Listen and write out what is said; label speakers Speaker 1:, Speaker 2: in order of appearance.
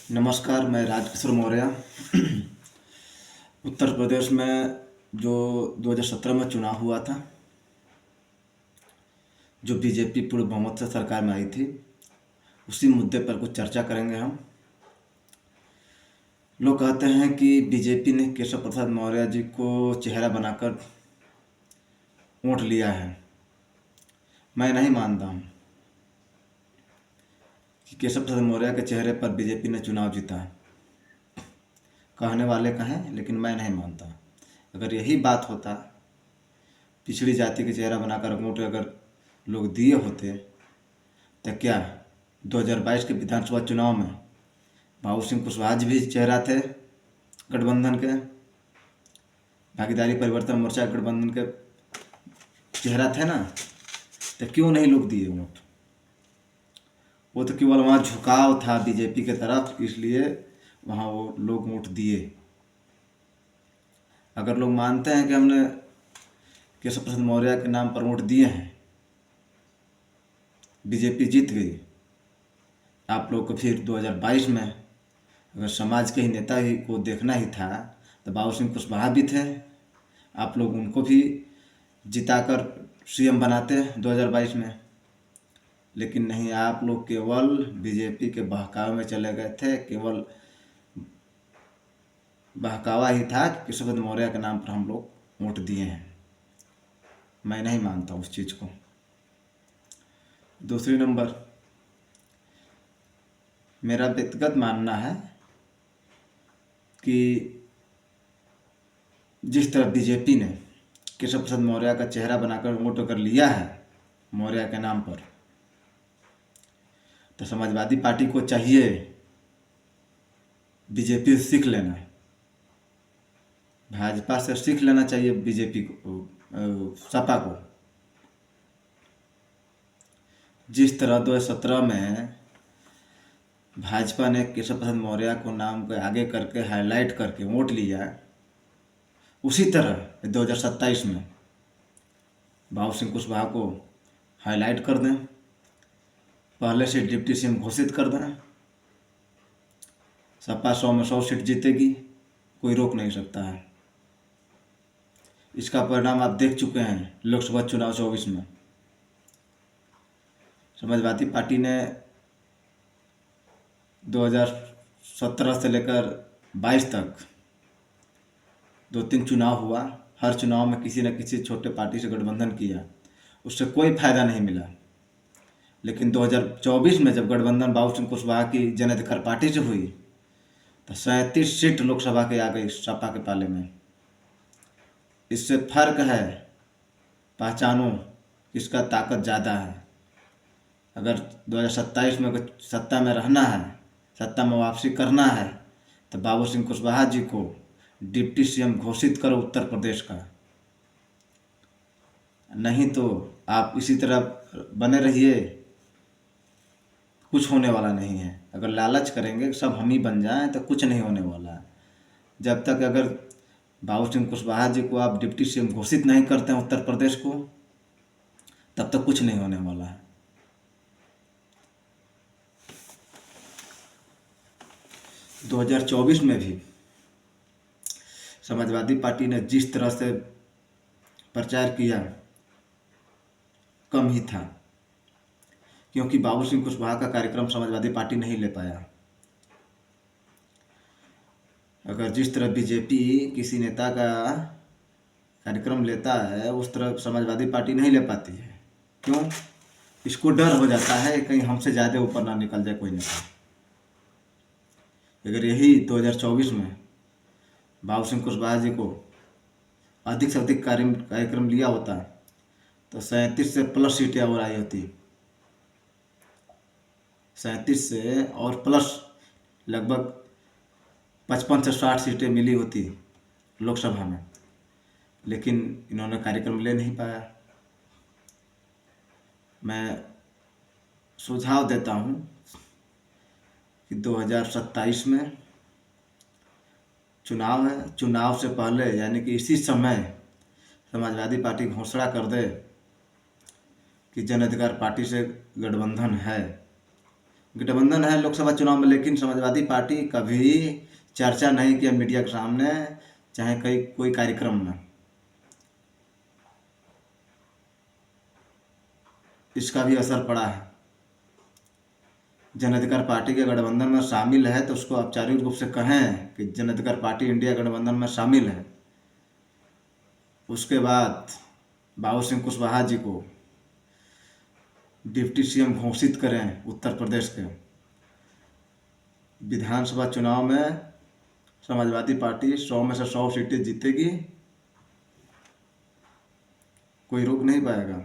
Speaker 1: नमस्कार, मैं राजकिशोर मौर्य। उत्तर प्रदेश में जो 2017 में चुनाव हुआ था, जो बीजेपी पूर्ण बहुमत से सरकार में आई थी, उसी मुद्दे पर कुछ चर्चा करेंगे हम। लोग कहते हैं कि बीजेपी ने केशव प्रसाद मौर्य जी को चेहरा बनाकर वोट लिया है। मैं नहीं मानता हूँ कि केशव प्रसाद मौर्य के चेहरे पर बीजेपी ने चुनाव जीता है। कहने वाले कहें, लेकिन मैं नहीं मानता। अगर यही बात होता, पिछड़ी जाति के चेहरा बनाकर वोट अगर लोग दिए होते, तो क्या 2022 के विधानसभा चुनाव में बाबू सिंह कुशवाहा जी भी चेहरा थे गठबंधन के, भागीदारी परिवर्तन मोर्चा गठबंधन के चेहरा थे ना, तो क्यों नहीं लोग दिए वोट? वो तो केवल वहाँ झुकाव था बीजेपी के तरफ, इसलिए वहाँ वो लोग वोट दिए। अगर लोग मानते हैं कि हमने केशव प्रसाद मौर्य के नाम पर वोट दिए हैं, बीजेपी जीत गई, आप लोग को फिर 2022 में अगर समाज के ही नेता ही को देखना ही था, तो बाबू सिंह कुशवाहा भी थे, आप लोग उनको भी जिताकर सीएम बनाते 2022 में। लेकिन नहीं, आप लोग केवल बीजेपी के बहकावे में चले गए थे। केवल बहकावा ही था कि केशव प्रसाद मौर्य के नाम पर हम लोग वोट दिए हैं। मैं नहीं मानता उस चीज़ को। दूसरी नंबर, मेरा व्यक्तिगत मानना है कि जिस तरह बीजेपी ने केशव प्रसाद मौर्य का चेहरा बनाकर वोट अगर लिया है मौर्य के नाम पर, तो समाजवादी पार्टी को चाहिए बीजेपी से सीख लेना, भाजपा से सीख लेना चाहिए बीजेपी को, सपा को। जिस तरह 2017 में भाजपा ने केशव प्रसाद मौर्य को नाम के आगे करके हाईलाइट करके वोट लिया, उसी तरह 2027 में बाबू सिंह कुशवाहा को हाईलाइट कर दें, पहले से डिप्टी सीएम घोषित कर दें। सपा 100 में 100 सीट जीतेगी, कोई रोक नहीं सकता है। इसका परिणाम आप देख चुके हैं लोकसभा चुनाव 24 में। समाजवादी पार्टी ने 2017 से लेकर 22 तक 2-3 चुनाव हुआ, हर चुनाव में किसी न किसी छोटे पार्टी से गठबंधन किया, उससे कोई फायदा नहीं मिला। लेकिन 2024 में जब गठबंधन बाबू सिंह कुशवाहा की जन अधिकार पार्टी से हुई, तो 37 सीट लोकसभा के आ गई सपा के पाले में। इससे फर्क है, पहचानो किसका ताकत ज़्यादा है। अगर 2027 में सत्ता में रहना है, सत्ता में वापसी करना है, तो बाबू सिंह कुशवाहा जी को डिप्टी सीएम घोषित करो उत्तर प्रदेश का। नहीं तो आप इसी तरह बने रहिए, कुछ होने वाला नहीं है। अगर लालच करेंगे सब हम ही बन जाएं, तो कुछ नहीं होने वाला है। जब तक अगर बाबू सिंह कुशवाहा जी को आप डिप्टी सीएम घोषित नहीं करते हैं उत्तर प्रदेश को, तब तक कुछ नहीं होने वाला है। 2024 में भी समाजवादी पार्टी ने जिस तरह से प्रचार किया, कम ही था, क्योंकि बाबू सिंह कुशवाहा का कार्यक्रम समाजवादी पार्टी नहीं ले पाया। अगर जिस तरह बीजेपी किसी नेता का कार्यक्रम लेता है, उस तरह समाजवादी पार्टी नहीं ले पाती है। क्यों? इसको डर हो जाता है कहीं हमसे ज़्यादा ऊपर ना निकल जाए कोई नेता। अगर यही 2024 में बाबू सिंह कुशवाहा जी को अधिक से अधिक कार्यक्रम लिया होता, तो 37 से प्लस सीटें और आई होती। 37 से और प्लस लगभग 55 से 60 सीटें मिली होती लोकसभा में। लेकिन इन्होंने कार्यक्रम ले नहीं पाया। मैं सुझाव देता हूँ कि 2027 में चुनाव है, चुनाव से पहले यानी कि इसी समय समाजवादी पार्टी घोषणा कर दे कि जन अधिकार पार्टी से गठबंधन है, गठबंधन है लोकसभा चुनाव में, लेकिन समाजवादी पार्टी कभी चर्चा नहीं किया मीडिया के सामने, चाहे कोई कार्यक्रम में। इसका भी असर पड़ा है। जन अधिकार पार्टी के गठबंधन में शामिल है तो उसको औपचारिक रूप से कहें कि जन अधिकार पार्टी इंडिया गठबंधन में शामिल है। उसके बाद बाबू सिंह कुशवाहा जी को डिप्टी सीएम घोषित करें उत्तर प्रदेश के। विधानसभा चुनाव में समाजवादी पार्टी 100 में से 100 सीटें जीतेगी, कोई रोक नहीं पाएगा।